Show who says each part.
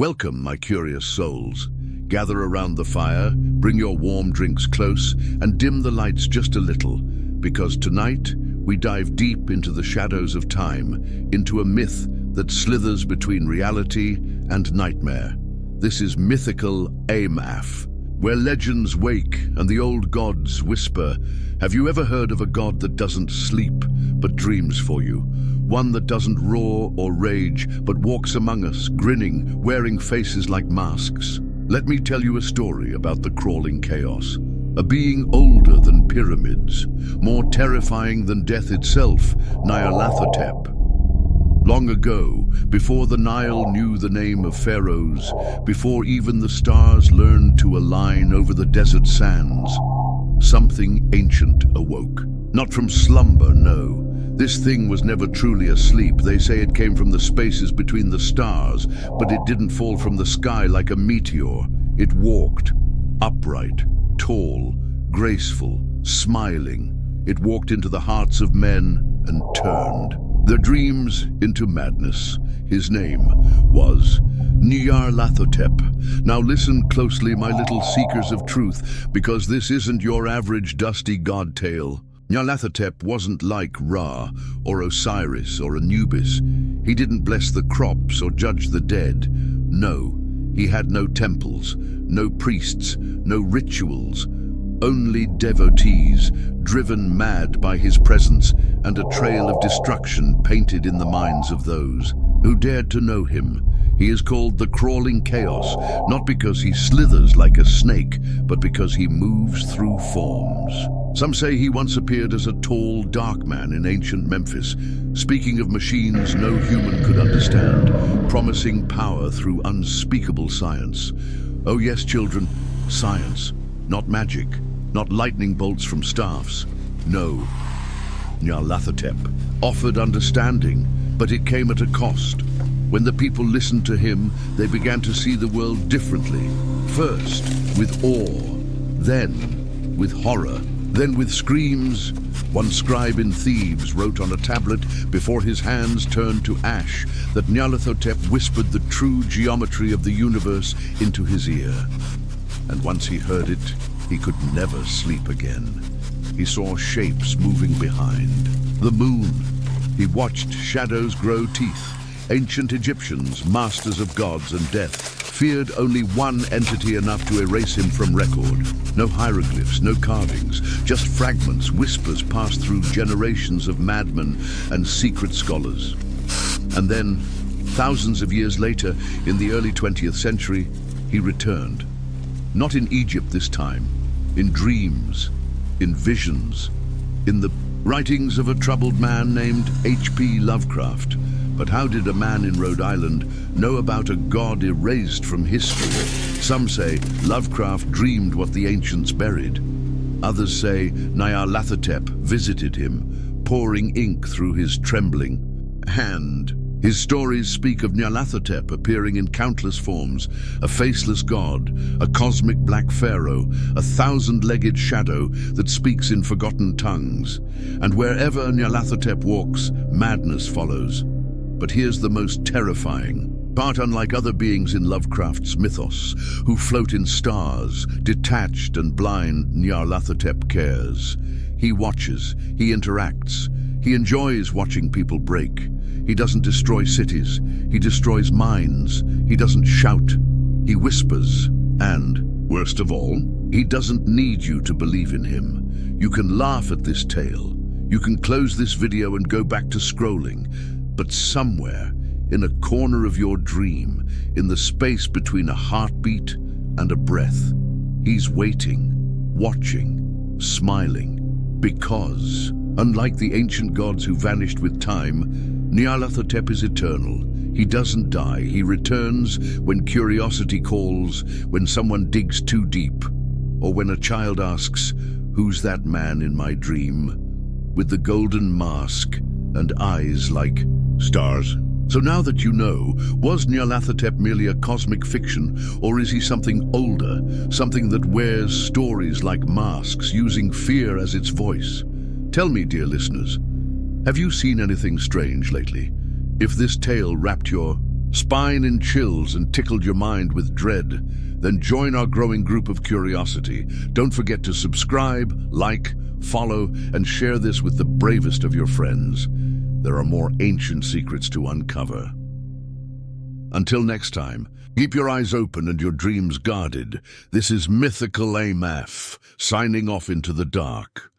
Speaker 1: Welcome, my curious souls. Gather around the fire, bring your warm drinks close, and dim the lights just a little, because tonight we dive deep into the shadows of time, into a myth that slithers between reality and nightmare. This is Mythical AAMAF, where legends wake and the old gods whisper. Have you ever heard of a god that doesn't sleep, but dreams for you? One that doesn't roar or rage, but walks among us, grinning, wearing faces like masks. Let me tell you a story about the crawling chaos. A being older than pyramids, more terrifying than death itself, Nyarlathotep. Long ago, before the Nile knew the name of pharaohs, before even the stars learned to align over the desert sands, something ancient awoke. Not from slumber, no. This thing was never truly asleep. They say it came from the spaces between the stars, but it didn't fall from the sky like a meteor. It walked, upright, tall, graceful, smiling. It walked into the hearts of men and turned their dreams into madness. His name was Nyarlathotep. Now listen closely, my little seekers of truth, because this isn't your average dusty god tale. Nyarlathotep wasn't like Ra or Osiris or Anubis. He didn't bless the crops or judge the dead. No, he had no temples, no priests, no rituals, only devotees, driven mad by his presence and a trail of destruction painted in the minds of those who dared to know him. He is called the crawling chaos, not because he slithers like a snake, but because he moves through forms. Some say he once appeared as a tall, dark man in ancient Memphis, speaking of machines no human could understand, promising power through unspeakable science. Oh yes, children, science, not magic, not lightning bolts from staffs. No, Nyarlathotep offered understanding, but it came at a cost. When the people listened to him, they began to see the world differently. First with awe, then with horror, then with screams. One scribe in Thebes wrote on a tablet before his hands turned to ash that Nyarlathotep whispered the true geometry of the universe into his ear. And once he heard it, he could never sleep again. He saw shapes moving behind the moon. He watched shadows grow teeth. Ancient Egyptians, masters of gods and death, feared only one entity enough to erase him from record. No hieroglyphs, no carvings, just fragments, whispers passed through generations of madmen and secret scholars. And then, thousands of years later, in the early 20th century, he returned. Not in Egypt this time, in dreams, in visions, in the writings of a troubled man named H.P. Lovecraft. But how did a man in Rhode Island know about a god erased from history? Some say Lovecraft dreamed what the ancients buried. Others say Nyarlathotep visited him, pouring ink through his trembling hand. His stories speak of Nyarlathotep appearing in countless forms, a faceless god, a cosmic black pharaoh, a thousand-legged shadow that speaks in forgotten tongues. And wherever Nyarlathotep walks, madness follows. But here's the most terrifying part. Unlike other beings in Lovecraft's mythos, who float in stars, detached and blind, Nyarlathotep cares. He watches, he interacts, he enjoys watching people break. He doesn't destroy cities, he destroys minds. He doesn't shout, he whispers. And, worst of all, he doesn't need you to believe in him. You can laugh at this tale. You can close this video and go back to scrolling. But somewhere, in a corner of your dream, in the space between a heartbeat and a breath, he's waiting, watching, smiling. Because, unlike the ancient gods who vanished with time, Nyarlathotep is eternal. He doesn't die. He returns when curiosity calls, when someone digs too deep, or when a child asks, "Who's that man in my dream?" with the golden mask and eyes like stars. So now that you know, was Nyarlathotep merely a cosmic fiction, or is he something older, something that wears stories like masks, using fear as its voice? Tell me, dear listeners, have you seen anything strange lately? If this tale wrapped your spine in chills and tickled your mind with dread? Then join our growing group of curiosity. Don't forget to subscribe, like, follow, and share this with the bravest of your friends. There are more ancient secrets to uncover. Until next time, keep your eyes open and your dreams guarded. This is Mythical AAMAF, signing off into the dark.